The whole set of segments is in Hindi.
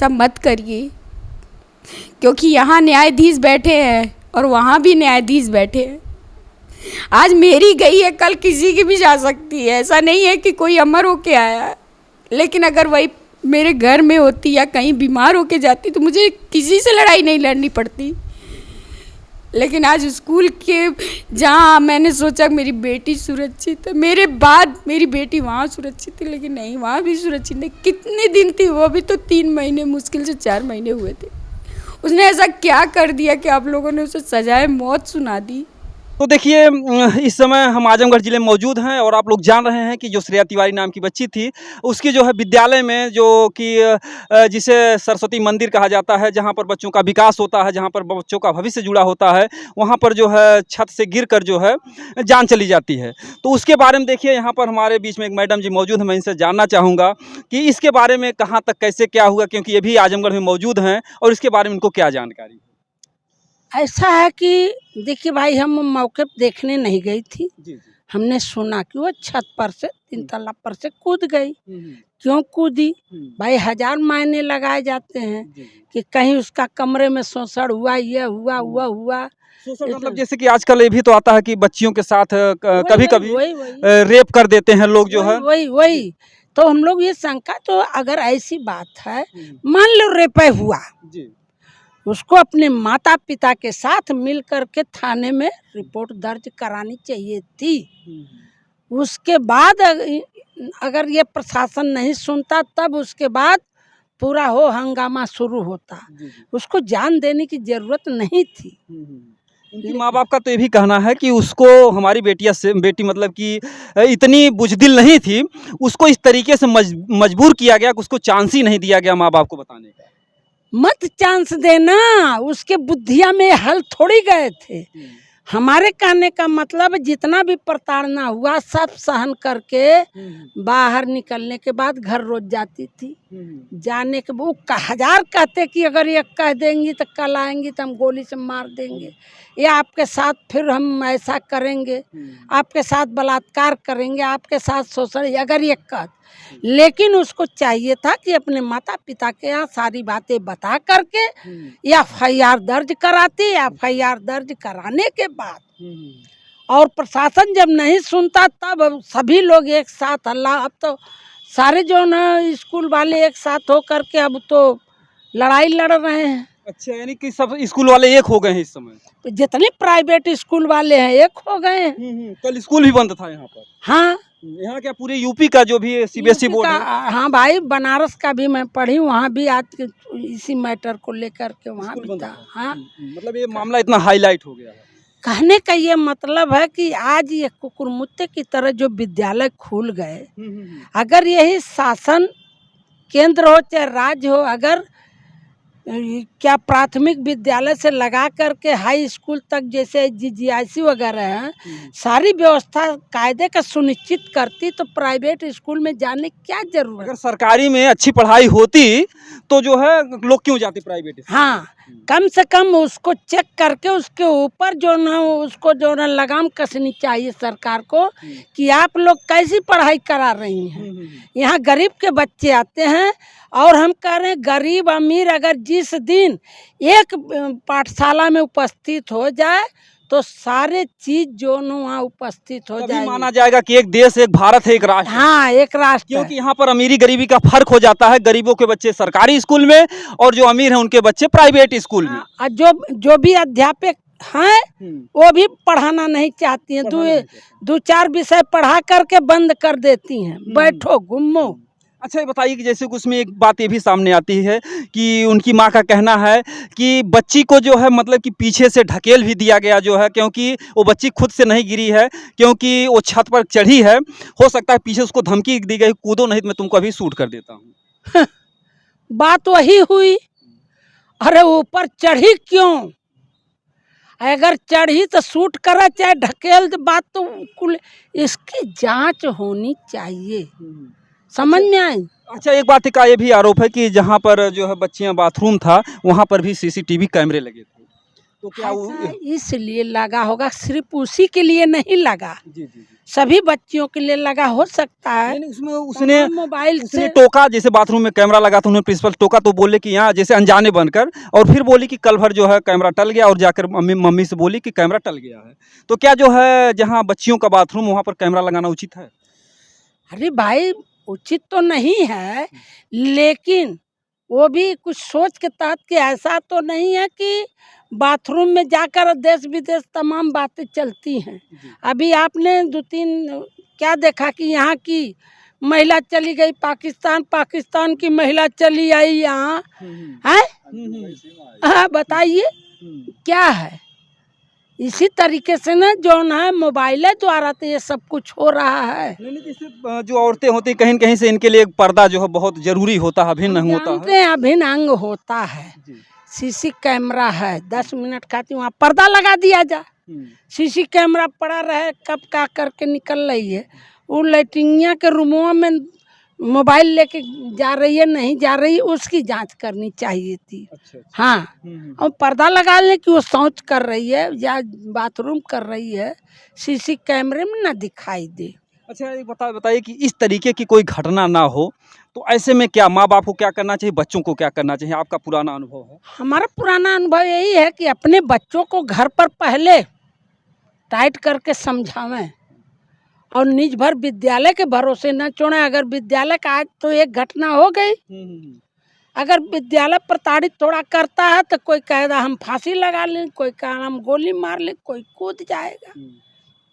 ऐसा मत करिए, क्योंकि यहाँ न्यायाधीश बैठे हैं और वहाँ भी न्यायाधीश बैठे हैं। आज मेरी गई है, कल किसी की भी जा सकती है। ऐसा नहीं है कि कोई अमर होके आया है, लेकिन अगर वही मेरे घर में होती या कहीं बीमार होके जाती तो मुझे किसी से लड़ाई नहीं लड़नी पड़ती। लेकिन आज स्कूल के जहाँ मैंने सोचा मेरी बेटी सुरक्षित है, मेरे बाद मेरी बेटी वहाँ सुरक्षित थी, लेकिन नहीं, वहाँ भी सुरक्षित नहीं। कितने दिन थी वो भी तो 3 महीने, मुश्किल से 4 महीने हुए थे। उसने ऐसा क्या कर दिया कि आप लोगों ने उसे सजाए मौत सुना दी। तो देखिए, इस समय हम आजमगढ़ ज़िले में मौजूद हैं और आप लोग जान रहे हैं कि जो श्रेया तिवारी नाम की बच्ची थी, उसकी जो है विद्यालय में, जो कि जिसे सरस्वती मंदिर कहा जाता है, जहाँ पर बच्चों का विकास होता है, जहाँ पर बच्चों का भविष्य जुड़ा होता है, वहाँ पर जो है छत से गिरकर जो है जान चली जाती है। तो उसके बारे में देखिए, यहाँ पर हमारे बीच में एक मैडम जी मौजूद हैं। मैं इनसे जानना चाहूँगा कि इसके बारे में कहाँ तक कैसे क्या हुआ, क्योंकि ये भी आजमगढ़ में मौजूद हैं, और इसके बारे में इनको क्या जानकारी। ऐसा है कि देखिए भाई, हम मौके पे देखने नहीं गई थी। जी। हमने सुना कि वो छत पर से 3 तल्ला पर से कूद गई। क्यों कूदी भाई, 1000 मायने लगाए जाते हैं कि कहीं उसका कमरे में शोषण हुआ, ये हुआ। शोषण मतलब जैसे कि आजकल ये भी तो आता है कि बच्चियों के साथ कभी कभी रेप कर देते हैं लोग, जो है वही। तो हम लोग ये शंका, तो अगर ऐसी बात है, मान लो रेप हुआ, उसको अपने माता पिता के साथ मिल करके थाने में रिपोर्ट दर्ज करानी चाहिए थी। उसके बाद अगर ये प्रशासन नहीं सुनता, तब उसके बाद पूरा हंगामा शुरू होता। उसको जान देने की जरूरत नहीं थी। उनकी माँ बाप का तो ये भी कहना है कि उसको, हमारी बेटी मतलब कि इतनी बुजदिल नहीं थी, उसको इस तरीके से मजबूर किया गया कि उसको चांस ही नहीं दिया गया माँ बाप को बताने का। मत चांस देना, उसके बुद्धिया में हल थोड़ी गए थे। हमारे कहने का मतलब, जितना भी प्रताड़ना हुआ सब सहन करके बाहर निकलने के बाद घर रोज जाती थी। जाने के वो 1000 कहते कि अगर ये कह देंगी तो कल आएंगी तो हम गोली से मार देंगे, या आपके साथ फिर हम ऐसा करेंगे, आपके साथ बलात्कार करेंगे, आपके साथ शोषण, अगर ये कह। लेकिन उसको चाहिए था कि अपने माता पिता के यहाँ सारी बातें बता करके FIR दर्ज कराती। FIR दर्ज कराने के बाद और प्रशासन जब नहीं सुनता, तब सभी लोग एक साथ, अल्लाह, अब तो सारे जो ना स्कूल वाले एक साथ हो करके अब तो लड़ाई लड़ रहे हैं। अच्छा, यानी कि सब स्कूल वाले एक हो गए हैं इस समय। तो जितने प्राइवेट स्कूल वाले हैं एक हो गए हैं। कल स्कूल भी बंद था यहाँ पर। हाँ, यहाँ क्या पूरे यूपी का जो भी CBSE बोर्ड है। हाँ भाई, बनारस का भी मैं पढ़ी, वहाँ भी आज इसी मैटर को लेकर के वहाँ भी था। हाँ, मतलब ये मामला इतना हाईलाइट हो गया है। कहने का ये मतलब है कि आज ये कुकुरमुत्ते की तरह जो विद्यालय खुल गए, अगर यही शासन केंद्र हो चाहे राज्य हो, अगर क्या प्राथमिक विद्यालय से लगा करके हाई स्कूल तक जैसे GGIC वगैरह है, सारी व्यवस्था कायदे का सुनिश्चित करती, तो प्राइवेट स्कूल में जाने की क्या जरूरत। अगर सरकारी में अच्छी पढ़ाई होती तो जो है लोग क्यों जाते प्राइवेट। हाँ, कम से कम उसको चेक करके उसके ऊपर जो ना, उसको जो ना लगाम कसनी चाहिए सरकार को कि आप लोग कैसी पढ़ाई करा रही हैं। यहाँ गरीब के बच्चे आते हैं, और हम कह रहे हैं गरीब अमीर अगर जिस दिन एक पाठशाला में उपस्थित हो जाए तो सारे चीज जो वहाँ उपस्थित हो जाए, माना जाएगा कि एक देश, एक भारत है, एक राष्ट्र। हाँ, एक राष्ट्र। क्योंकि यहाँ पर अमीरी गरीबी का फर्क हो जाता है। गरीबों के बच्चे सरकारी स्कूल में और जो अमीर हैं उनके बच्चे प्राइवेट स्कूल में। जो भी अध्यापक हैं वो भी पढ़ाना नहीं चाहती हैं। 2-4 विषय पढ़ा करके बंद कर देती हैं, बैठो घूमो। अच्छा, ये बताइए कि जैसे उसमें एक बात ये भी सामने आती है कि उनकी माँ का कहना है कि बच्ची को जो है मतलब कि पीछे से ढकेल भी दिया गया जो है, क्योंकि वो बच्ची खुद से नहीं गिरी है, क्योंकि वो छत पर चढ़ी है। हो सकता है पीछे उसको धमकी दी गई, कूदो नहीं तो मैं तुमको अभी शूट कर देता हूँ। बात वही हुई। अरे ऊपर चढ़ी क्यों? अगर चढ़ी तो शूट करा, चाहे ढकेल, बात तो कुल इसकी जांच होनी चाहिए। समझ में आई। अच्छा, एक बात का ये भी आरोप है कि जहाँ पर जो है बच्चियाँ बाथरूम था, वहाँ पर भी CCTV कैमरे लगे थे। तो क्या ऐसा इसलिए लगा होगा, सिर्फ उसी के लिए नहीं लगा, जी जी सभी बच्चियों के लिए लगा हो सकता है। नहीं, उसमें उसने तमाम मोबाइल उसने से टोका, जैसे बाथरूम में कैमरा लगा था, उन्होंने प्रिंसिपल टोका तो बोले कि यहाँ जैसे अनजाने बनकर, और फिर बोली कि कल भर जो है कैमरा टल गया, और जाकर मम्मी से बोली कि कैमरा टल गया है। तो क्या जो है जहाँ बच्चियों का बाथरूम वहाँ पर कैमरा लगाना उचित है? अरे भाई, उचित तो नहीं है, लेकिन वो भी कुछ सोच के तहत कि ऐसा तो नहीं है कि बाथरूम में जाकर देश विदेश तमाम बातें चलती हैं। अभी आपने 2-3 क्या देखा कि यहाँ की महिला चली गई पाकिस्तान, पाकिस्तान की महिला चली आई यहाँ, है? हाँ, बताइए क्या है? इसी तरीके से ना जो है मोबाइल द्वारा तो ये सब कुछ हो रहा है। नहीं जैसे जो औरतें होती हैं कहीं न कहीं से इनके लिए एक पर्दा जो है बहुत जरूरी होता है, अभिन्न अंग होता जानते है। हैं, अभिन्न अंग होता है। सीसी कैमरा है, 10 मिनट खाती वहाँ पर्दा लगा दिया जा, सीसी कैमरा पड़ा रहे, कब का करके निकल रही है। वो लैट्रिनिया के रूमों में मोबाइल लेके जा रही है नहीं जा रही, उसकी जांच करनी चाहिए थी। अच्छा। हाँ, और पर्दा लगा ले कि वो शौच कर रही है या बाथरूम कर रही है, सीसी कैमरे में ना दिखाई दे। अच्छा, एक बताइए कि इस तरीके की कोई घटना ना हो तो ऐसे में क्या माँ बाप को क्या करना चाहिए, बच्चों को क्या करना चाहिए? आपका पुराना अनुभव है। हमारा पुराना अनुभव यही है कि अपने बच्चों को घर पर पहले टाइट करके समझावें और निज भर विद्यालय के भरोसे न छोड़ें। अगर विद्यालय का आज तो एक घटना हो गई, अगर विद्यालय प्रताड़ित थोड़ा करता है तो कोई कहेगा हम फांसी लगा लें, कोई कहेगा हम गोली मार लें, कोई कूद जाएगा।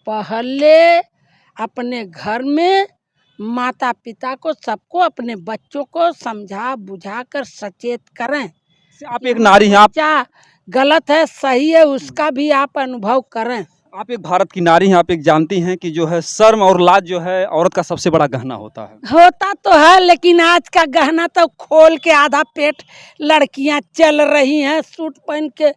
पहले अपने घर में माता पिता को, सबको, अपने बच्चों को समझा बुझा कर सचेत करें। आप एक नारी हैं, आप क्या गलत है सही है उसका भी आप अनुभव करें। आप एक भारत की नारी हैं, आप एक जानती हैं कि जो है शर्म और लाज जो है औरत का सबसे बड़ा गहना होता है। होता तो है, लेकिन आज का गहना तो खोल के आधा पेट लड़कियां चल रही हैं, सूट पहन के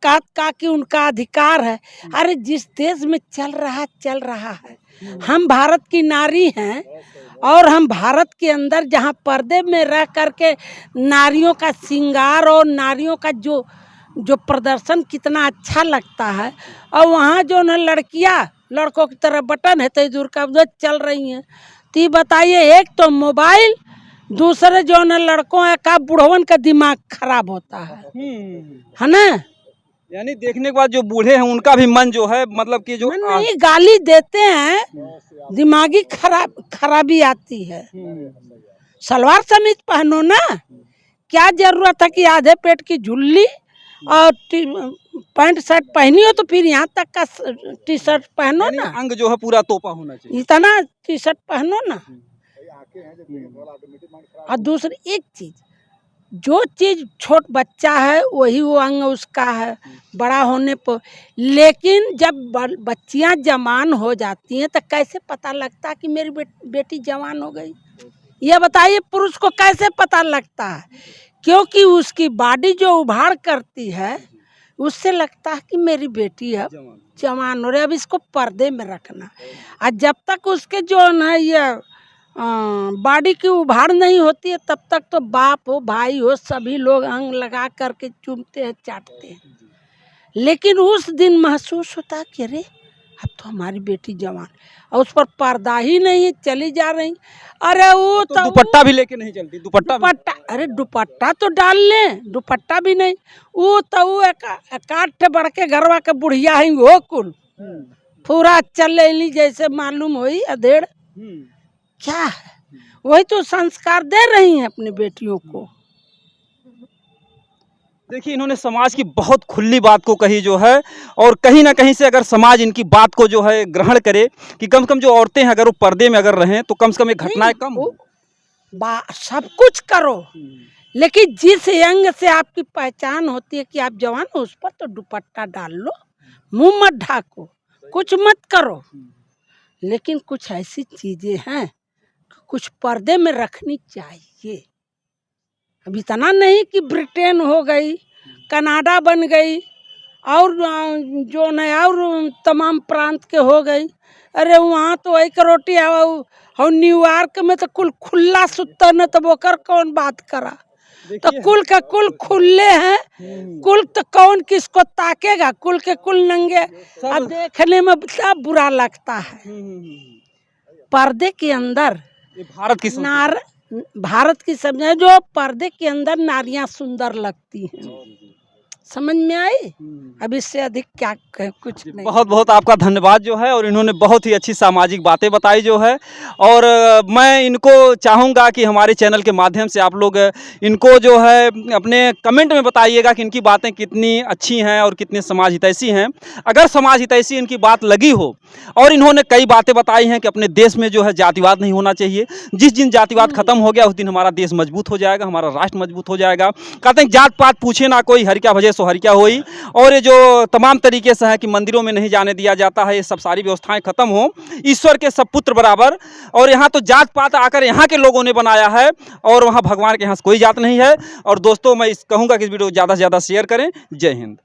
का कि उनका अधिकार है। अरे जिस देश में चल रहा है, हम भारत की नारी हैं और हम भारत के अंदर जहां पर्दे में रह करके नारियों का श्रृंगार और नारियों का जो प्रदर्शन कितना अच्छा लगता है, और वहाँ जो न लड़कियाँ लड़कों की तरह बटन है तो दूर का उधर चल रही हैं। तो ये बताइए, एक तो मोबाइल, दूसरे जो न लड़कों का बुढ़वन का दिमाग खराब होता है ना? यानी देखने के बाद जो बूढ़े हैं उनका भी मन जो है, मतलब कि जो नहीं गाली देते हैं, दिमागी खराबी आती है। सलवार समीज पहनो ना, क्या जरूरत है कि आधे पेट की झुल्ली और पैंट शर्ट पहनी हो तो फिर यहाँ तक का टी शर्ट पहनो ना, अंग जो है पूरा तोपा होना चाहिए, इतना टी शर्ट पहनो ना। और दूसरी एक चीज, जो चीज छोट बच्चा है वही वो अंग उसका है बड़ा होने पर, लेकिन जब बच्चियां जवान हो जाती हैं तो कैसे पता लगता कि मेरी बेटी जवान हो गई? ये बताइए, पुरुष को कैसे पता लगता है? क्योंकि उसकी बॉडी जो उभाड़ करती है उससे लगता है कि मेरी बेटी है जवान हो रही है। अब इसको पर्दे में रखना, और जब तक उसके जो है ये बॉडी की उभाड़ नहीं होती है तब तक तो बाप हो भाई हो सभी लोग अंग लगा करके चूमते हैं चाटते हैं, लेकिन उस दिन महसूस होता है कि अरे अब तो हमारी बेटी जवान, और उस पर पर्दा ही नहीं है, चली जा रही। अरे वो तो दुपट्टा भी लेके नहीं चलती, दुपट्टा अरे दुपट्टा तो डाल लें, दुपट्टा भी नहीं। वो तो वो एक बढ़ के घरवा के बुढ़िया ही वो कुल पूरा चल जैसे मालूम हुई अधेड़। क्या है, वही तो संस्कार दे रही हैं अपनी बेटियों को। देखिए, इन्होंने समाज की बहुत खुली बात को कही जो है, और कहीं ना कहीं से अगर समाज इनकी बात को जो है ग्रहण करे कि कम से कम जो औरतें हैं अगर वो पर्दे में अगर रहें तो कम से कम ये घटनाएं कम हो। सब कुछ करो, लेकिन जिस अंग से आपकी पहचान होती है कि आप जवान हो उस पर तो दुपट्टा डाल लो, मुंह मत ढाको, कुछ मत करो, लेकिन कुछ ऐसी चीजें हैं कुछ पर्दे में रखनी चाहिए। अब इतना नहीं कि ब्रिटेन हो गई, कनाडा बन गई, और जो न और तमाम प्रांत के हो गई। अरे वहाँ तो एक रोटी है, और न्यूयॉर्क में तो कुल खुला सुत्ता न, तो बोकर कौन बात करा। तो कुल का कुल खुले हैं। कुल तो कौन किसको ताकेगा, कुल के कुल नंगे। अब देखने में सब बुरा लगता है। पर्दे के अंदर ये भारत की भारत की समझे जो पर्दे के अंदर नारियां सुंदर लगती हैं। समझ में आई? अब इससे अधिक क्या कहें, कुछ नहीं। बहुत बहुत आपका धन्यवाद जो है, और इन्होंने बहुत ही अच्छी सामाजिक बातें बताई जो है। और मैं इनको चाहूँगा कि हमारे चैनल के माध्यम से आप लोग इनको जो है अपने कमेंट में बताइएगा कि इनकी बातें कितनी अच्छी हैं और कितने समाज हितैषी हैं। अगर समाज हितैषी इनकी बात लगी हो, और इन्होंने कई बातें बताई हैं कि अपने देश में जो है जातिवाद नहीं होना चाहिए। जिस दिन जातिवाद खत्म हो गया उस दिन हमारा देश मजबूत हो जाएगा, हमारा राष्ट्र मजबूत हो जाएगा। कहते हैं जात पात पूछे ना कोई, हर क्या भजे सो हर क्या होई। और ये जो तमाम तरीके से है कि मंदिरों में नहीं जाने दिया जाता है, ये सब सारी व्यवस्थाएं खत्म हो, ईश्वर के सब पुत्र बराबर। और यहाँ तो जात पात आकर यहाँ के लोगों ने बनाया है, और वहाँ भगवान के यहाँ से कोई जात नहीं है। और दोस्तों मैं कहूँगा कि इस वीडियो को ज़्यादा से ज़्यादा शेयर करें। जय हिंद।